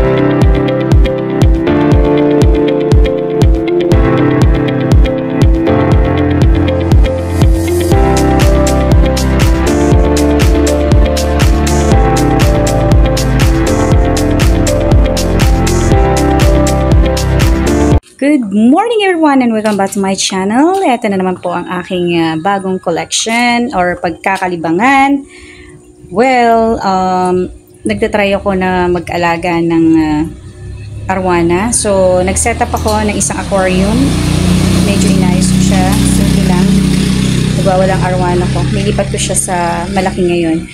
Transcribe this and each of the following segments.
Good morning everyone and welcome back to my channel. Ito na naman po ang aking bagong collection or pagkakalibangan. Well, nagtatry ako na mag-alaga ng arwana. So, nag-set up ako ng isang aquarium. Medyo inayos ko siya. Simple lang. Nagwawalang arwana ko. Nilipat ko siya sa malaki ngayon.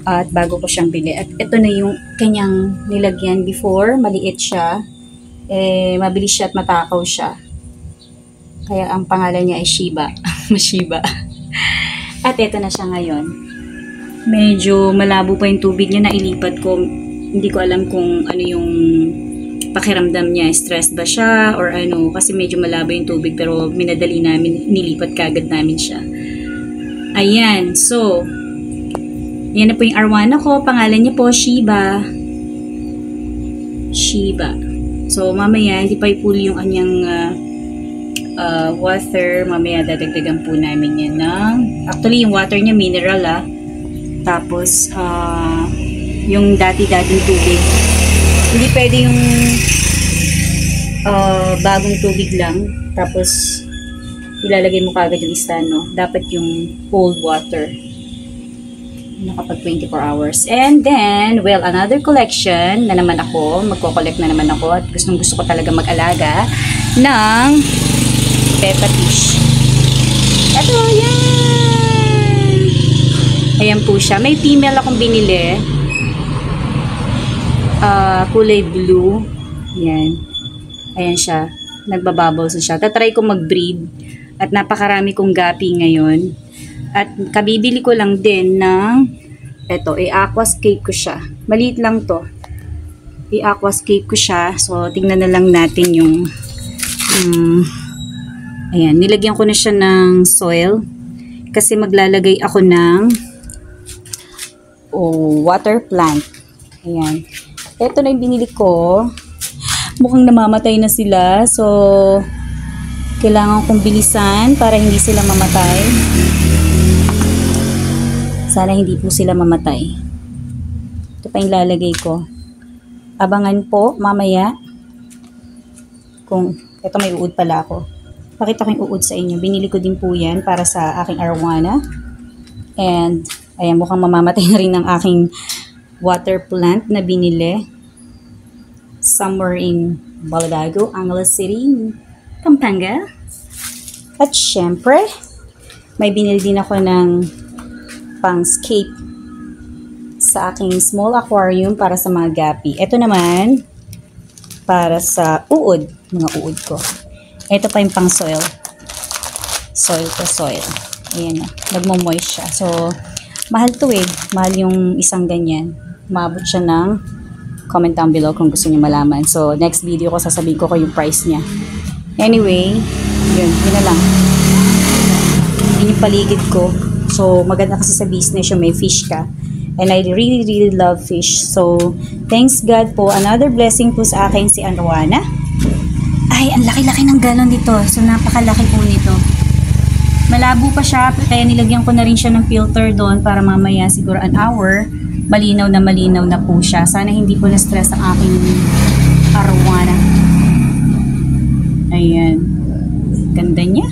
At bago ko siyang bili. At ito na yung kanyang nilagyan before. Maliit siya. Mabilis siya at matakaw siya. Kaya ang pangalan niya ay Shiba. Mashiba. At ito na siya ngayon. Medyo malabo pa yung tubig niya na ilipat ko. Hindi ko alam kung ano yung pakiramdam niya. Stressed ba siya or ano. Kasi medyo malabo yung tubig pero minadali namin. Nilipat kagad namin siya. Ayan. So, yan na po yung arwana ko. Pangalan niya po Shiba. Shiba. So, mamaya, hindi pa i-pull yung kanyang water. Mamaya, dadagdagan po namin yan ng... Actually, yung water niya, mineral Tapos, yung dati-dating tubig. Hindi pwede yung bagong tubig lang. Tapos, ilalagay mo kagad yung istano. Dapat yung cold water. Nakapag 24 hours. And then, well, another collection na naman ako. Magko-collect na naman ako at gusto ko talaga mag-alaga ng Peppa Fish. Ito, yan! Ayan po siya. May female akong binili. Kulay blue. Yan. Ayan siya. Nagbabubbles siya. Tatry ko mag-breed at napakarami kong gapi ngayon. At kabibili ko lang din ng eto, i-aquascape ko siya. Maliit lang to. I-aquascape ko siya. So, tingnan na lang natin yung ayan, nilagyan ko na siya ng soil kasi maglalagay ako ng water plant. Ayan. Eto na yung binili ko. Mukhang namamatay na sila. So, kailangan kong bilisan para hindi sila mamatay. Sana hindi po sila mamatay. Ito pa yung lalagay ko. Abangan po mamaya. Kung ito may uod pala ako. Pakita ko yung uod sa inyo. Binili ko din po yan para sa aking arwana. And ayan, mukhang mamamatay na rin ng aking water plant na binili. Somewhere in Baladago, Angeles City, Pampanga. At syempre, may binili din ako ng pang-scape sa aking small aquarium para sa mga gapi. Ito naman, para sa uod, mga uod ko. Ito pa yung pang-soil. Soil to soil. Ayan na, nagmo-moist siya. So, mahal to Mahal yung isang ganyan. Maabot siya ng comment down below kung gusto niyo malaman. So, next video ko, sasabihin ko yung price niya. Anyway, yun na lang. Yun yung paligid ko. So, maganda kasi sa business yung may fish ka. And I really love fish. So, thanks God po. Another blessing po sa akin si Arwana. Ay, ang laki-laki ng galon dito. So, napakalaki po nito. Malabo pa siya. Kaya nilagyan ko na rin siya ng filter doon para mamaya siguro an hour. Malinaw na po siya. Sana hindi po na-stress ang aking Arwana. Ayan. Ganda niya.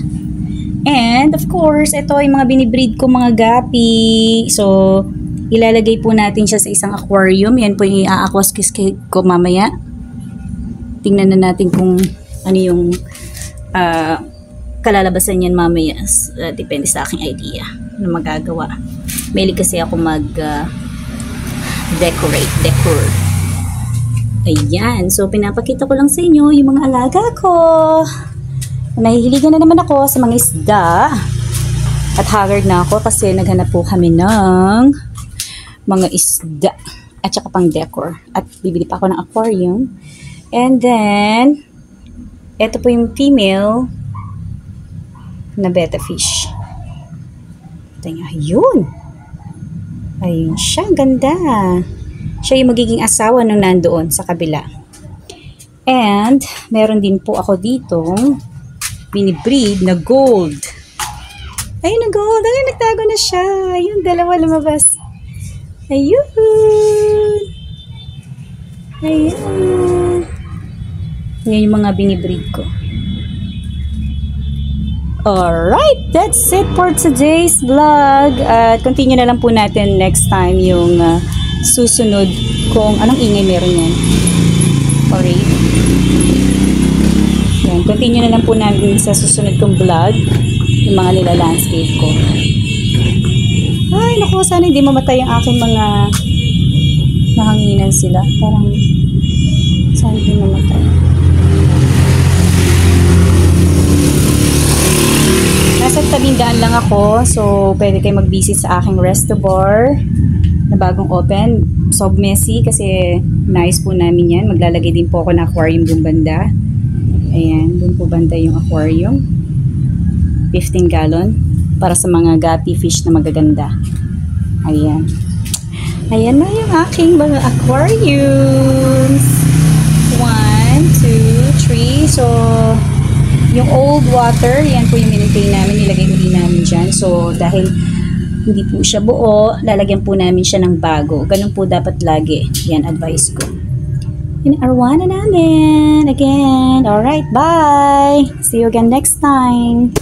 And, of course, ito yung mga binibreed ko mga gapi. So, ilalagay po natin siya sa isang aquarium. Yan po yung i-aquascape ko mamaya. Tingnan na natin kung ano yung kalalabasan yan mamaya. Depende sa aking idea na magagawa. Mahilig kasi ako decor. Ayan. So, pinapakita ko lang sa inyo yung mga alaga ko. Nahihiligan na naman ako sa mga isda. At haggard na ako kasi naghanap po kami ng mga isda. At saka pang decor. At bibili pa ako ng aquarium. And then, ito po yung female na betta fish. Ito nga, yun. Ayun siya, ang ganda. Siya yung magiging asawa nung nandoon sa kabila. And, meron din po ako ditong mini-breed na gold. Ayun na gold. Ayun, nagtago na siya. Ayun, dalawa lumabas. Ayun. Ayun. Yan yung mga binibreed ko. Alright, that's it for today's vlog. At continue na lang po natin next time yung susunod kung anong ingay meron yan. Alright. Yan, continue na lang po namin sa susunod kong vlog yung mga nila-landscape ko. Ay, naku, sana hindi mamatay ang aking mga nahanginan sila. Parang sana hindi mamatay. Nasa tabing daan lang ako, so pwede kayo mag-visit sa aking resto bar na bagong open. So messy kasi nice po namin yan. Maglalagay din po ako ng aquarium doon banda. Ayan, doon po banda yung aquarium. 15 gallon para sa mga guppy fish na magaganda. Ayan. Ayan na yung aking mga aquariums. 1, 2, 3. So, yung old water, yan po yung minintay namin, nilagay uli namin dyan. So, dahil hindi po siya buo, lalagyan po namin siya ng bago. Ganun po dapat lagi. Yan, advice ko. Yan, arwana namin. Again. Alright, bye! See you again next time.